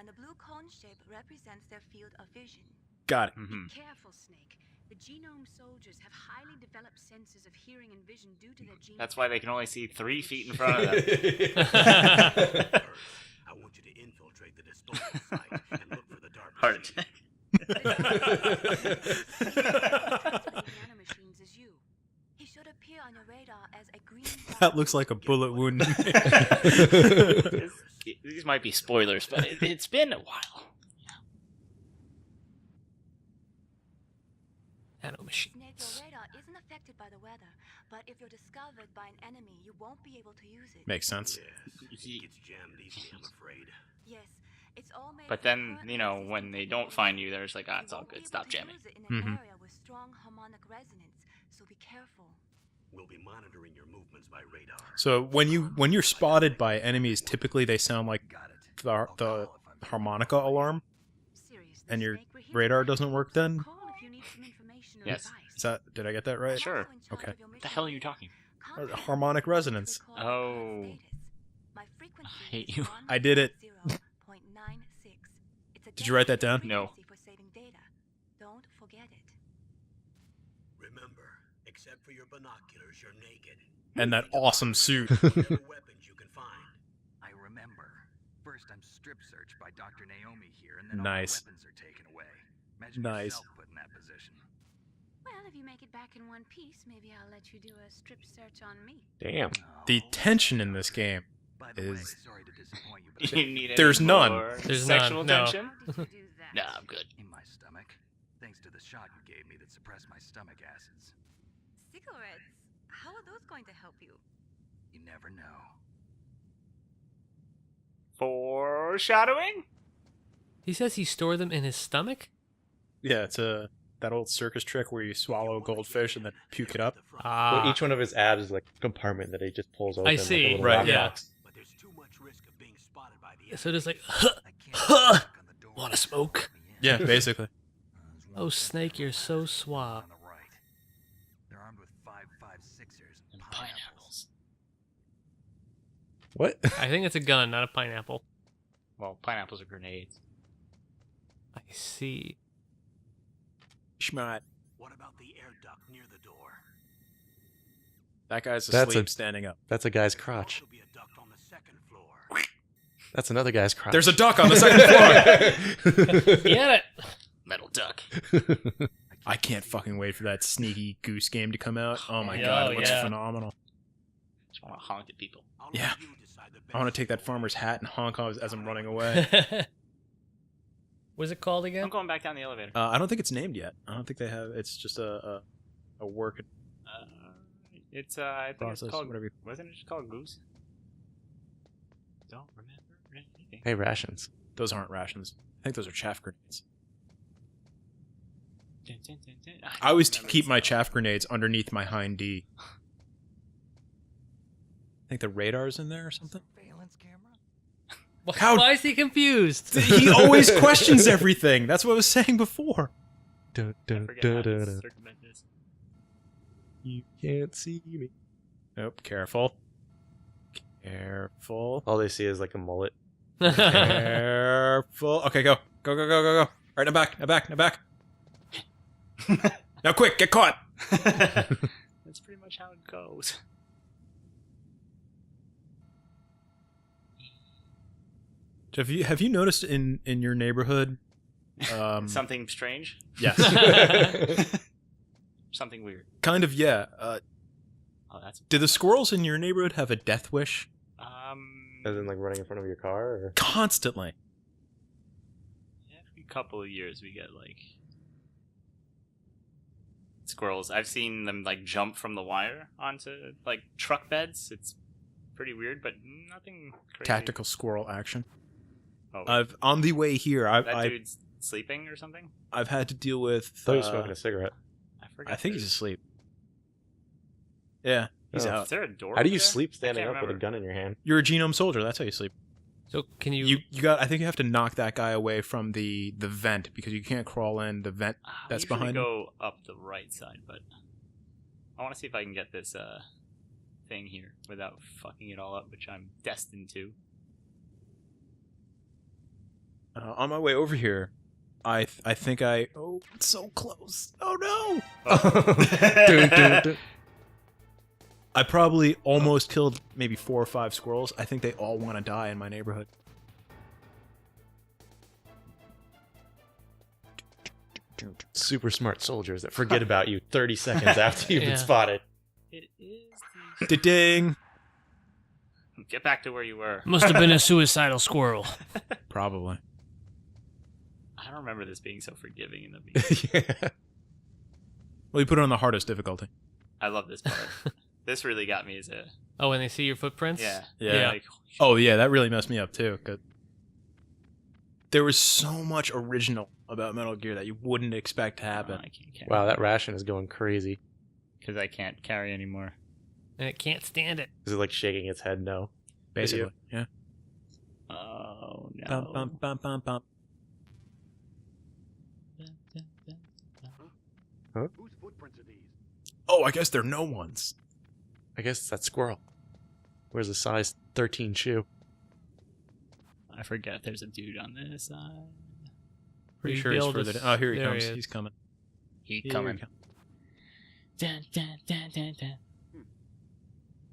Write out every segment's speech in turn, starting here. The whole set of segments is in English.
and the blue cone shape represents their field of vision. Got it. Be careful, Snake. The genome soldiers have highly developed senses of hearing and vision due to their genes. That's why they can only see 3 feet in front of them. I want you to infiltrate the disposal site and look for the dark Heart machine. attack. Nanomachines is you. He should appear on your radar as a green. That looks like a bullet wound. These might be spoilers, but it's been a while. Snake, Nanomachines. your radar isn't affected by the weather, but if you're discovered by an enemy, you won't be able to use it. Makes sense. Yes, it gets jammed easily, I'm afraid. Yes, it's all made. But from then, current you know, resistance when they don't find you, there's like, ah, You it's all won't be good. able Stop to jamming. use it in an Mhm. area with strong harmonic resonance, so be careful. We'll be monitoring your movements by radar. So when you're spotted by enemies, typically they sound like Got it. the harmonica alarm, Seriously, and your Snake, we're here radar to doesn't work then? call if you need some information or Yes. advice. Did I get that right? Sure. Okay. What the hell are you talking? Harmonic resonance. Oh. I hate you. I did it. Did you write that down? No. Don't forget it. Remember, except for your binoculars, you're naked. And that awesome suit. Whatever weapons you can find. I remember. First, I'm strip searched by Dr. Naomi here, and then Nice. all the weapons are taken away. Imagine Nice. yourself put in that position. Well, if you make it back in one piece, maybe I'll let you do a strip search on me. Damn. The tension in this game. By the way, is- sorry to disappoint you, but You need any There's none. more There's sexual none, no. tension? How did you do that? Nah, I'm good. in my stomach, thanks to the shot you gave me that suppressed my stomach acids. Cigarettes. How are those going to help you? You never know. Foreshadowing? He says he stored them in his stomach? Yeah, it's that old circus trick where you swallow a goldfish and then puke it up. Ah. Well, each one of his abs is like a compartment that he just pulls open. see. Like a little Right, lock yeah. box. But there's too much risk of being spotted by the So just like, I can't knock on the door. wanna smoke? Let me in. Yeah, basically. There's one Oh, Snake, you're so suave. on the right. They're armed with 5.56ers and And pineapples. pineapples. What? I think it's a gun, not a pineapple. Well, pineapples are grenades. I see. Schmat. What about the air duct near the door? That guy's That's asleep a- standing up. That's a guy's There'll crotch. also be a duct on the second floor. That's another guy's crotch. There's a duck on the second floor. Get it! Metal duck. I can't fucking wait for that sneaky goose game to come out. Oh my Yeah, god, it looks yeah. phenomenal. Just want to honk at people. I'll Yeah. let you decide the I want best to take that floor. farmer's hat and honk as I'm running away. What's it called I'm again? going back down the elevator. I don't think it's named yet. I don't think they have. It's just a work. It's I think Process, it's called. whatever you- Wasn't it just called Goose? Don't remember anything. Hey, rations. Those aren't rations. I think those are chaff grenades. Dun, dun, dun, dun. I always remember keep this my now. chaff grenades underneath my hind D. I think the radar's in there or something. Surveillance camera? How- Why is he confused? He always questions everything. That's what I was saying before. Dun, I dun, forget dun, how to dun, dun. circumvent this. You can't see me. Nope. Careful. Careful. All they see is like a mullet. Careful. Okay, go. Go, go, go, go, go. All right, now back, now back, now back. Now quick, get caught. That's pretty much how it goes. Jeff, have you noticed in your neighborhood? Something strange? Yes. Something weird. Kind of, yeah. Oh, that's Do the squirrels in your neighborhood have a death wish? As in like running in front of your car? Or? Constantly. every couple of years we get like squirrels. I've seen them like jump from the wire onto like truck beds. It's pretty weird, but nothing crazy. Tactical squirrel action. Oh, I've on the way here. that dude's sleeping or something. I've had to deal with. I thought he was smoking a cigarette. I forgot. I think he's there's- asleep. Yeah, he's Oh. out. Is there a door? How do you over there? sleep I standing can't up with a remember. gun in your hand? You're a genome soldier. That's how you sleep. So can you? You got. I think you have to knock that guy away from the vent because you can't crawl in the vent. I That's usually behind him? go up the right side, but I want to see if I can get this thing here without fucking it all up, which I'm destined to. On my way over here, I think I... Oh, it's so close. Oh, no! Dun, dun, dun. I probably almost killed maybe 4 or 5 squirrels. I think they all want to die in my neighborhood. Super smart soldiers that forget about you 30 seconds after you've been spotted. It is. Ding! Get back to where you were. Must have been a suicidal squirrel. Probably. I don't remember this being so forgiving in the beginning. Yeah. Well, you put it on the hardest difficulty. I love this part. This really got me as a... Oh, when they see your footprints? Yeah. Yeah. Like, Oh, yeah, that really messed me up, too. 'Cause there was so much original about Metal Gear that you wouldn't expect to happen. I can't carry. Wow, that ration is going crazy. Because I can't carry anymore. And it can't stand it. Is it like shaking its head no? Basically, yeah. Oh, no. Bum, bum, bum, bum, bum. Whose footprints are these? Oh, I guess they're no ones. I guess it's that squirrel. Where's a size 13 shoe? I forget if there's a dude on this side. Pretty You'd sure be he's able to further s- down. Oh, here he there comes. he is. He's coming. He Here coming. he comes. Dun, dun, dun, dun, dun.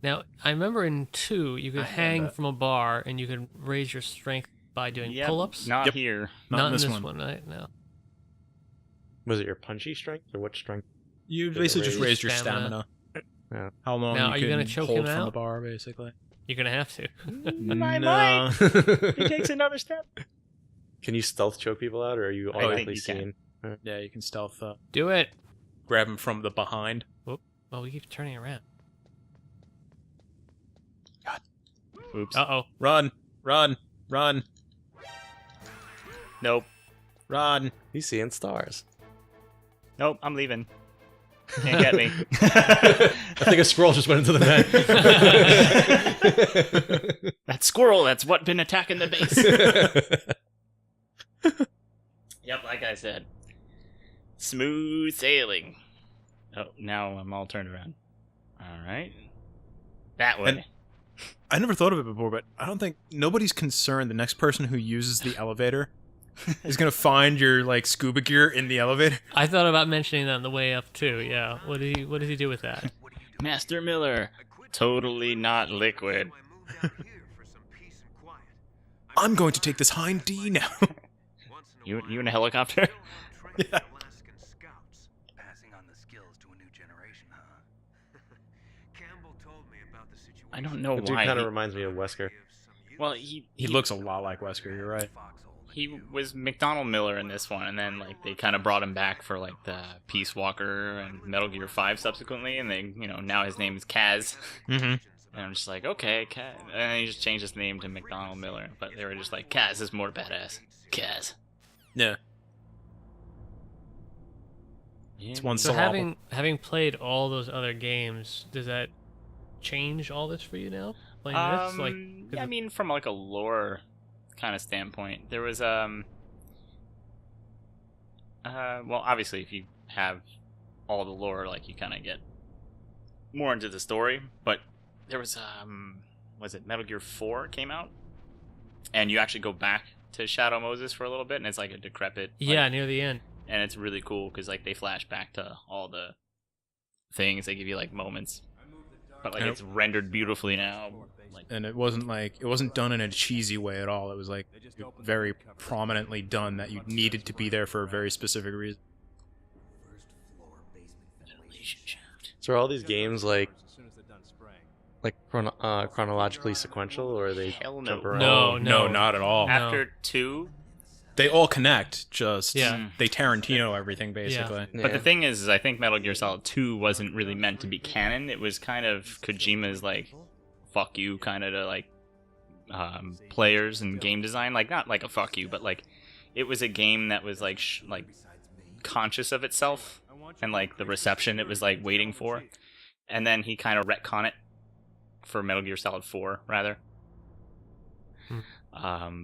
Now, I remember in 2, you could I hang remember. from a bar and you could raise your strength by doing Yep, pull-ups. Not Yep. here. Not in this this one. one, right? No. Was it your punchy strength or what strength? You Did it basically just raise raised your stamina? stamina. Yeah. How long Now, you are can you gonna choke hold him from out? the bar, basically. You're going to have to. No. He takes another step. Can you stealth choke people out, or are you I think automatically you can. seen? Yeah, you can stealth Do it. grab him from the behind. Oh, we keep turning around. Oops. Uh-oh. Run, run, run, Nope. run. He's seeing stars. Nope, I'm leaving. Can't get me. I think a squirrel just went into the vent. That squirrel, that's what been attacking the base. Yep, like I said. Smooth sailing. Oh, now I'm all turned around. Alright. That way. And- I never thought of it before, but I don't think nobody's concerned the next person who uses the elevator is gonna find your like scuba gear in the elevator. I thought about mentioning that on the way up, too. Yeah. What does he do with that? Master Miller. Totally not liquid. I'm going to take this hind D now. You in a helicopter? Yeah. Passing on the skills to a new generation, huh? Campbell told me about the situation. I don't know That dude why. kind of He, reminds me of Wesker. well, he He looks a lot like Wesker. You're right. he was McDonald Miller in this one, and then like they kind of brought him back for like the Peace Walker and Metal Gear 5 subsequently, and they now his name is Kaz, Mm-hmm. and I'm just like, okay, Kaz, and then he just changed his name to McDonald Miller, but they were just like, Kaz is more badass. Kaz. Yeah. Yeah. It's one So syllable. having played all those other games, does that change all this for you now? Playing this? Like, Yeah, I mean, from like a lore kind of standpoint, there was well, obviously, if you have all the lore, like you kind of get more into the story. But there was it Metal Gear 4 came out, and you actually go back to Shadow Moses for a little bit, and it's like a decrepit. yeah, near the end. And it's really cool because like they flash back to all the things. They give you like moments, but like Yep. it's rendered beautifully now. Like And it wasn't done in a cheesy way at all. It was like very prominently done that you needed to be there for a very specific reason. ventilation shaft. So are all these games like chronologically sequential, or are they Hell no. jump around? No. No, not at all. No. After 2, They all connect. Just Yeah. they Tarantino everything basically. but the thing is I think Metal Gear Solid 2 wasn't really meant to be canon. It was kind of Kojima's like fuck you kind of to like players and game design, like not like a fuck you, but like it was a game that was like like conscious of itself and like the reception it was like waiting for, and then he kind of retcon it for Metal Gear Solid 4 rather.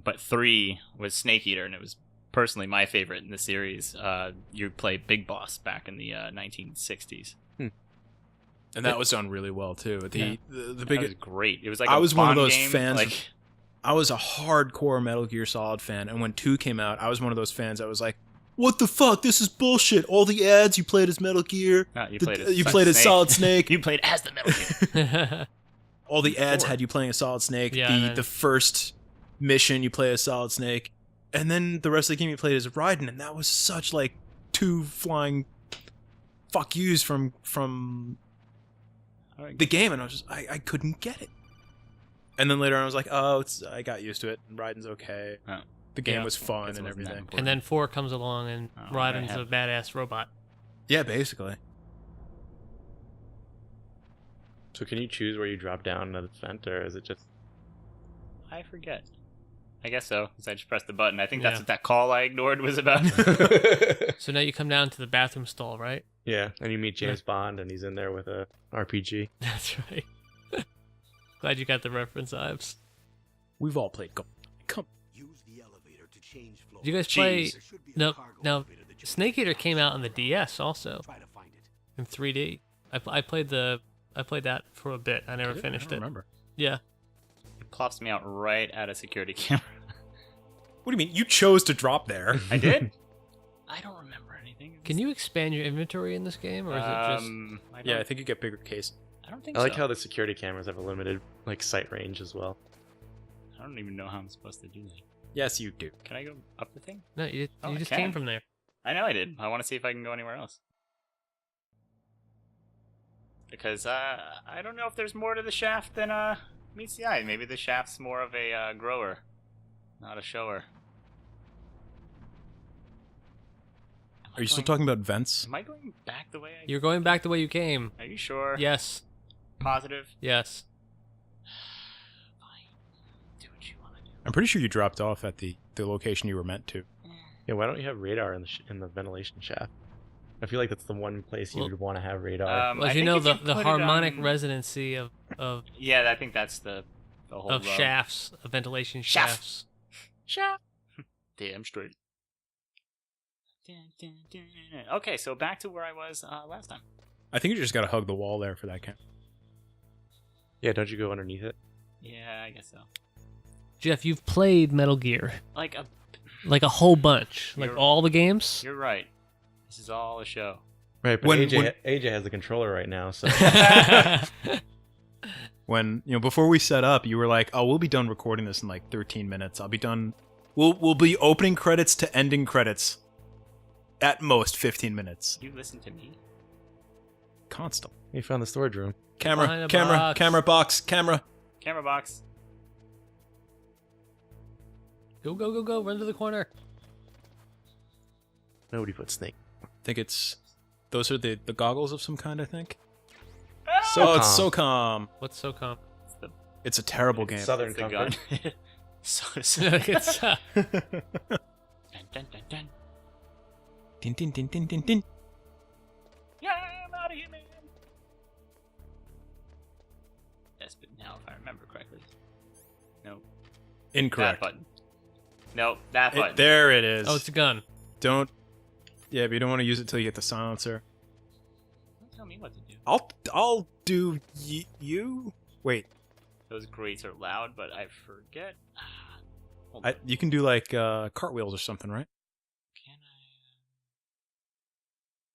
But 3 was Snake Eater, and it was personally my favorite in the series. You played Big Boss back in the 1960s. And that was done really well too. The That was big great. It was like I a was one of Bond those game, fans like I was a hardcore Metal Gear Solid fan, and when 2 came out, I was one of those fans that was like, what the fuck? This is bullshit. All the ads, you played as Metal Gear. No, you You played as Solid Snake. You played as the Metal Gear. All the ads had you playing as Solid Snake. Yeah, the first mission, you play as Solid Snake. And then the rest of the game, you played as Raiden, and that was such, like, 2 flying fuck yous from the game, and I was just, I couldn't get it. And then later on, I was like, oh, I got used to it, and Raiden's okay. Oh. The game Yeah. was fun Guess it and wasn't that everything. important. And then 4 comes along, and Oh, Raiden's I a have- badass robot. Yeah, basically. So can you choose where you drop down at the vent, or is it just... I forget. I guess so, because I just pressed the button. I think that's Yeah. what that call I ignored was about. So now you come down to the bathroom stall, right? Yeah, and you meet James Bond, and he's in there with a RPG. That's right. Glad you got the reference, Ives. We've all played Golf. Come. Use the elevator to change floor. Did you guys play... Jeez. There should be a No, cargo now, elevator that you Snake can Eater came out on the DS also, try to find it. in 3D. I played that for a bit. I never finished I it. don't remember. Yeah. It plops me out right at a security camera. What do you mean? You chose to drop there. I did? I don't remember anything. Can you expand your inventory in this game, or is it just... Yeah, I think you get bigger case. I don't think I like so. how the security cameras have a limited like sight range as well. I don't even know how I'm supposed to do that. Yes, you do. Can I go up the thing? No, you Oh, I just can. came from there. I know I did. I want to see if I can go anywhere else. Because I don't know if there's more to the shaft than meets the eye. Maybe the shaft's more of a grower, not a shower. Am I Are you still going- talking about vents? Am I going back the way I... You're going back the way you came. Are you sure? Yes. Positive? Yes. Fine. Do what you want to do. I'm pretty sure you dropped off at the location you were meant to. Yeah, why don't you have radar in the ventilation shaft? I feel like that's the one place you Well- would want to have radar. Well, I as you think know, if the put it harmonic on- residency of Yeah, I think that's the whole rub. shafts, of ventilation Shaft. shafts. Shaft. Damn straight. Okay, so back to where I was last time. I think you just gotta hug the wall there for that count. Yeah, don't you go underneath it? Yeah, I guess so. Jeff, you've played Metal Gear Like like a whole bunch, like You're- all the games. you're right. This is all a show. Right, but When- AJ has the controller right now, so When before we set up, you were like, "Oh, we'll be done recording this in like 13 minutes. I'll be done. We'll be opening credits to ending credits, at most 15 minutes. You listen to me. Constant. you found the storage room. Camera, Behind a camera, box. camera box, camera. Camera box. Go, go, go, go! Run to the corner. Nobody put Snake. I think those are the goggles of some kind. I think. So Oh, it's SOCOM. What's SOCOM? It's the, It's a terrible game. Southern it's the gun. Comfort. so, It's, dun, dun, dun, dun. Din din din din din din. Yeah, I'm out of here, man. Yes, but now if I remember correctly. No, Incorrect. that button. No, that button. There it is. oh, it's a gun. Don't. Yeah, but you don't want to use it till you get the silencer. Don't tell me what to do. I'll do you. Wait, Those grates are loud, but I forget. Hold on. you can do like cartwheels or something, right? Can I?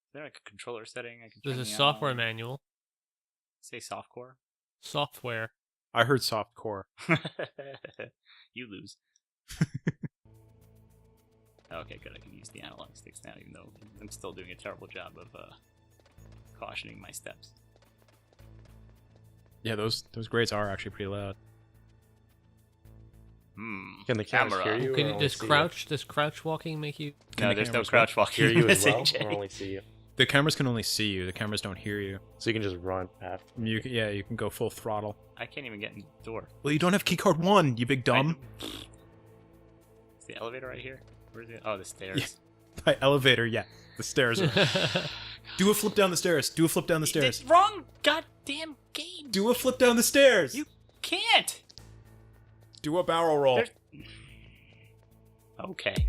Is there like a controller setting I can? There's turn a me software on? manual. Say softcore. Software. I heard soft core. You lose. Okay, good. I can use the analog sticks now, even though I'm still doing a terrible job of cautioning my steps. Yeah, those grates are actually pretty loud. Can the cameras Camera. hear you? Can or you, only see you? does crouch walking make you? Can No, the there's no cameras crouch walking. Hear you in as this, well, AJ. or only see you? The cameras can only see you. The cameras don't hear you. So you can just run past. You can go full throttle. I can't even get in the door. Well, you don't have keycard 1, you big dumb. Is the elevator right here? Where is it? Oh, the stairs. Yeah. By elevator, yeah. The stairs are. Do a flip down the stairs. Do a flip down the stairs. It's wrong goddamn game. Do a flip down the stairs. You can't. Do a barrel roll. There's- Okay.